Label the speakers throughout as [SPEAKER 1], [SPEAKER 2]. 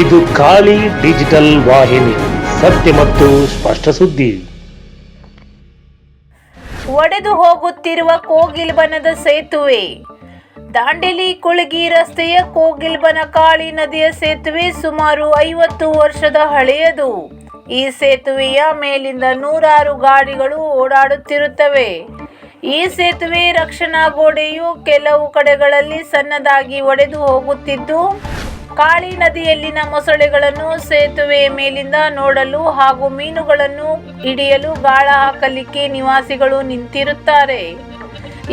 [SPEAKER 1] ಇದು ಖಾಲಿ ಡಿಜಿಟಲ್ ವಾಹಿನಿ, ಸತ್ಯ ಮತ್ತು ಸ್ಪಷ್ಟ ಸುದ್ದಿ.
[SPEAKER 2] ಒಡೆದು ಹೋಗುತ್ತಿರುವ ಕೋಗಿಲ್ಬನದ ಸೇತುವೆ. ದಾಂಡೇಲಿ ಕುಳಗಿ ರಸ್ತೆಯ ಕೋಗಿಲ್ಬನ ಕಾಳಿ ನದಿಯ ಸೇತುವೆ ಸುಮಾರು 50 ವರ್ಷದ ಹಳೆಯದು. ಈ ಸೇತುವೆಯ ಮೇಲಿಂದ ನೂರಾರು ಗಾಡಿಗಳು ಓಡಾಡುತ್ತಿರುತ್ತವೆ. ಈ ಸೇತುವೆ ರಕ್ಷಣಾ ಗೋಡೆಯು ಕೆಲವು ಕಡೆಗಳಲ್ಲಿ ಸಣ್ಣದಾಗಿ ಒಡೆದು ಹೋಗುತ್ತಿದ್ದು, ಕಾಳಿ ನದಿಯಲ್ಲಿನ ಮೊಸಳೆಗಳನ್ನು ಸೇತುವೆಯ ಮೇಲಿಂದ ನೋಡಲು ಹಾಗೂ ಮೀನುಗಳನ್ನು ಹಿಡಿಯಲು ಗಾಳ ಹಾಕಲಿಕ್ಕೆ ನಿವಾಸಿಗಳು ನಿಂತಿರುತ್ತಾರೆ.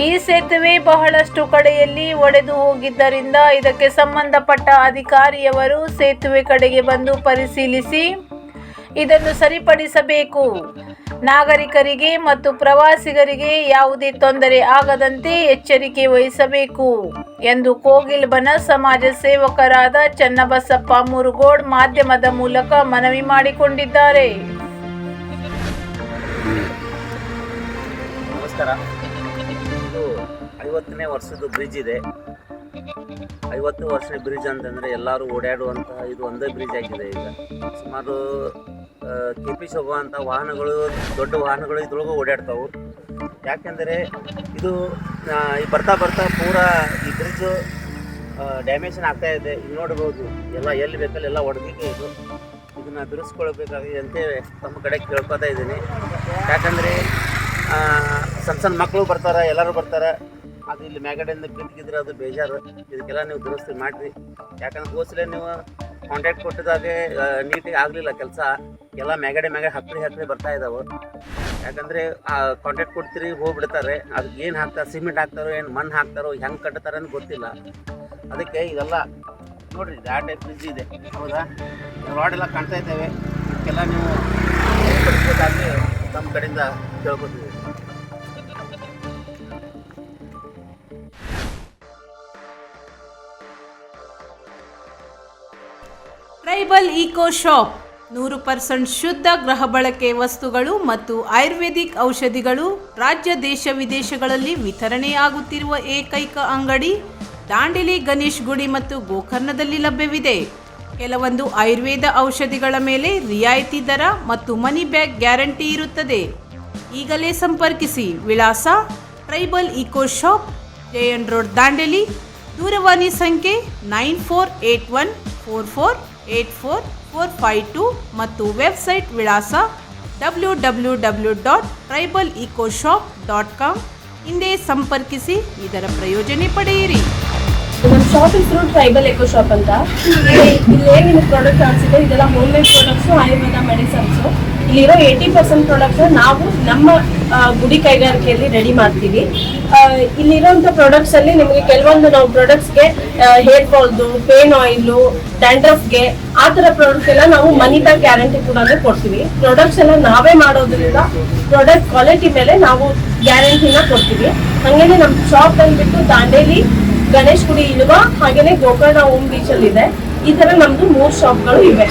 [SPEAKER 2] ಈ ಸೇತುವೆ ಬಹಳಷ್ಟು ಕಡೆಯಲ್ಲಿ ಒಡೆದು ಹೋಗಿದ್ದರಿಂದ ಇದಕ್ಕೆ ಸಂಬಂಧಪಟ್ಟ ಅಧಿಕಾರಿಯವರು ಸೇತುವೆ ಕಡೆಗೆ ಬಂದು ಪರಿಶೀಲಿಸಿ ಇದನ್ನು ಸರಿಪಡಿಸಬೇಕು. ನಾಗರಿಕರಿಗೆ ಮತ್ತು ಪ್ರವಾಸಿಗರಿಗೆ ಯಾವುದೇ ತೊಂದರೆ ಆಗದಂತೆ ಎಚ್ಚರಿಕೆ ವಹಿಸಬೇಕು ಎಂದು ಕೋಗಿಲ್ಬನ ಸಮಾಜ ಸೇವಕರಾದ ಚನ್ನಬಸಪ್ಪ ಮುರುಗೋಡ್ ಮಾಧ್ಯಮದ ಮೂಲಕ ಮನವಿ ಮಾಡಿಕೊಂಡಿದ್ದಾರೆ.
[SPEAKER 3] ನಮಸ್ಕಾರ. ಇದು 50ನೇ ವರ್ಷದ ಬ್ರಿಡ್ಜ್ ಇದೆ. 50 ವರ್ಷದ ಬ್ರಿಡ್ಜ್ ಅಂತಂದರೆ ಎಲ್ಲರೂ ಓಡಾಡುವಂತಹ ಇದು ಒಂದೇ ಬ್ರಿಡ್ಜ್ ಆಗಿದೆ. ಈಗ ಸುಮಾರು KP ಶೋಭಾ ಅಂತ ವಾಹನಗಳು, ದೊಡ್ಡ ವಾಹನಗಳು ಇದ್ರೊಳಗೆ ಓಡಾಡ್ತಾವೆ. ಯಾಕೆಂದರೆ ಇದು ಬರ್ತಾ ಪೂರಾ ಈ ಬ್ರಿಡ್ಜು ಡ್ಯಾಮೇಜನ್ ಆಗ್ತಾ ಇದೆ. ಈಗ ನೋಡ್ಬೋದು, ಎಲ್ಲ ಎಲ್ಲಿ ಬೇಕಲ್ಲಿ ಎಲ್ಲ ಒಡೆದಿದೆ. ಇದನ್ನು ಬಿಡಿಸ್ಕೊಳ್ಬೇಕಾಗಿದೆ ಅಂತೇಳಿ ತಮ್ಮ ಕಡೆ ಕೇಳ್ಕೊತಾ ಇದ್ದೀನಿ. ಯಾಕಂದರೆ ಸಣ್ಣ ಮಕ್ಕಳು ಬರ್ತಾರೆ, ಎಲ್ಲರೂ ಬರ್ತಾರೆ. ಅದು ಇಲ್ಲಿ ಮ್ಯಾಗಡೆಯಿಂದ ಬಿದ್ದಿದ್ರೆ ಅದು ಬೇಜಾರು. ಇದಕ್ಕೆಲ್ಲ ನೀವು ದುರಸ್ತಿ ಮಾಡಿರಿ. ಯಾಕಂದ್ರೆ ಗೋಸಲೇ ನೀವು ಕಾಂಟ್ಯಾಕ್ಟ್ ಕೊಟ್ಟಿದ್ದಾಗೆ ನೀಟಾಗಿ ಆಗಲಿಲ್ಲ ಕೆಲಸ. ಎಲ್ಲ ಮ್ಯಾಗಡೆ ಹಕ್ಕಳಿ ಬರ್ತಾ ಇದ್ದಾವೆ. ಯಾಕಂದರೆ ಕಾಂಟ್ಯಾಕ್ಟ್ ಕೊಡ್ತೀರಿ, ಹೋಗ್ಬಿಡ್ತಾರೆ. ಅದಕ್ಕೆ ಏನು ಹಾಕ್ತಾರೆ, ಸಿಮೆಂಟ್ ಹಾಕ್ತಾರೋ ಏನು ಮಣ್ಣು ಹಾಕ್ತಾರೋ, ಹೆಂಗೆ ಕಟ್ತಾರೆ ಅಂತ ಗೊತ್ತಿಲ್ಲ. ಅದಕ್ಕೆ ಇದೆಲ್ಲ ನೋಡಿರಿ, ಆ ಟೈಪ್ ಬ್ರಿಡ್ಜ್ ಇದೆ. ಹೌದಾ, ರಾಡ್ ಎಲ್ಲ ಕಾಣ್ತಾ ಇದ್ದೇವೆ. ಇದಕ್ಕೆಲ್ಲ ನೀವು ಸರಿಪಡಿಸಬೇಕಾಗಿ ನಮ್ಮ ಕಡೆಯಿಂದ ಕೇಳ್ಕೊತೀವಿ.
[SPEAKER 2] ಟ್ರೈಬಲ್ ಈಕೋ ಶಾಪ್ 100% ಶುದ್ಧ ಗೃಹ ಬಳಕೆ ವಸ್ತುಗಳು ಮತ್ತು ಆಯುರ್ವೇದಿಕ್ ಔಷಧಿಗಳು ರಾಜ್ಯ ದೇಶ ವಿದೇಶಗಳಲ್ಲಿ ವಿತರಣೆಯಾಗುತ್ತಿರುವ ಏಕೈಕ ಅಂಗಡಿ ದಾಂಡೇಲಿ ಗಣೇಶ್ ಗುಡಿ ಮತ್ತು ಗೋಕರ್ಣದಲ್ಲಿ ಲಭ್ಯವಿದೆ. ಕೆಲವೊಂದು ಆಯುರ್ವೇದ ಔಷಧಿಗಳ ಮೇಲೆ ರಿಯಾಯಿತಿ ದರ ಮತ್ತು ಮನಿ ಬ್ಯಾಕ್ ಗ್ಯಾರಂಟಿ ಇರುತ್ತದೆ. ಈಗಲೇ ಸಂಪರ್ಕಿಸಿ. ವಿಳಾಸ tribal eco shop, JN road, Dandeli. ದೂರವಾಣಿ ಸಂಖ್ಯೆ 9481448452 ಮತ್ತು ವೆಬ್ಸೈಟ್ ವಿಳಾಸ www.tribalEcoshop.com. ಹಿಂದೆ ಸಂಪರ್ಕಿಸಿ, ಇದರ ಪ್ರಯೋಜನ ಪಡೆಯಿರಿ.
[SPEAKER 4] ನಮ್ಮ ಶಾಪ್ ಹೆಸರು ಟ್ರೈಬಲ್ ಎಕೋ ಶಾಪ್ ಅಂತ. ಇಲ್ಲಿ ಏನೇನು ಪ್ರಾಡಕ್ಟ್ ಕಾಣಿಸಿದೆ ಇದೆಲ್ಲ home made products, Ayurveda medicines. ಇಲ್ಲಿರೋ 80% ಪ್ರಾಡಕ್ಟ್ಸ್ ನಾವು ನಮ್ಮ ಗುಡಿ ಕೈಗಾರಿಕೆಯಲ್ಲಿ ರೆಡಿ ಮಾಡ್ತೀವಿ. ಇಲ್ಲಿರೋಂಥ ಪ್ರಾಡಕ್ಟ್ಸ್ ಅಲ್ಲಿ ನಿಮಗೆ ಕೆಲವೊಂದು ನಾವು ಪ್ರಾಡಕ್ಟ್ಸ್ಗೆ ಹೇರ್ ಫಾಲ್ದು, ಪೇನ್ ಆಯಿಲು, ಡ್ಯಾಂಡ್ರಫ್ಗೆ ಆ ಥರ ಪ್ರಾಡಕ್ಟ್ ಎಲ್ಲ ನಾವು ಮನಿ ಬ್ಯಾಕ್ ಗ್ಯಾರಂಟಿ ಕೂಡ ಕೊಡ್ತೀವಿ. ಪ್ರಾಡಕ್ಟ್ಸ್ ಎಲ್ಲ ನಾವೇ ಮಾಡೋದ್ರಿಂದ ಪ್ರಾಡಕ್ಟ್ ಕ್ವಾಲಿಟಿ ಮೇಲೆ ನಾವು ಗ್ಯಾರಂಟಿನ ಕೊಡ್ತೀವಿ. ಹಾಗೇನೆ ನಮ್ಮ ಶಾಪ್ ಬಂದ್ಬಿಟ್ಟು ದಾಂಡೇಲಿ ಗಣೇಶ್ ಗುಡಿ ಇಳುವ, ಹಾಗೇನೆ ಗೋಕರ್ಣ ಓಮ್ ಬೀಚ್ ಅಲ್ಲಿ ಇದೆ. ಈ ತರ ನಮ್ದು 3 ಶಾಪ್ಗಳು ಇವೆ.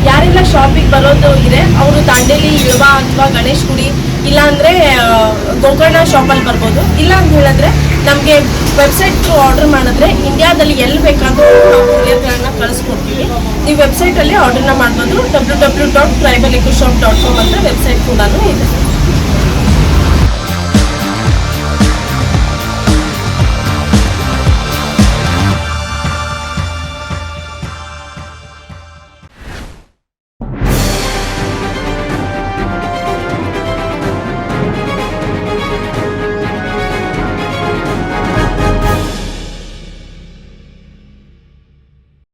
[SPEAKER 4] ಯಾರೆಲ್ಲ ಶಾಪಿಗೆ ಬರೋದು ಇದೆ ಅವರು ದಾಂಡೇಲಿ ಇಳುವ ಅಥವಾ ಗಣೇಶ್ ಗುಡಿ ಇಲ್ಲ ಅಂದ್ರೆ ಗೋಕರ್ಣ ಶಾಪಲ್ಲಿ ಬರ್ಬೋದು. ಇಲ್ಲ ಅಂತ ಹೇಳಿದ್ರೆ ನಮಗೆ ವೆಬ್ಸೈಟ್ ಥ್ರೂ ಆರ್ಡರ್ ಮಾಡಿದ್ರೆ ಇಂಡಿಯಾದಲ್ಲಿ ಎಲ್ಲಿ ಬೇಕಾದ್ರೂ ನಾವು ಕೊರಿಯರ್ಗಳನ್ನ ಕಳಿಸ್ಕೊಡ್ತೀವಿ. ನೀವು ವೆಬ್ಸೈಟಲ್ಲಿ ಆರ್ಡರ್ನ ಮಾಡ್ಬೋದು. www.tribalEcoshop.com ಅಂತ ವೆಬ್ಸೈಟ್ ಕೂಡ ಇದೆ.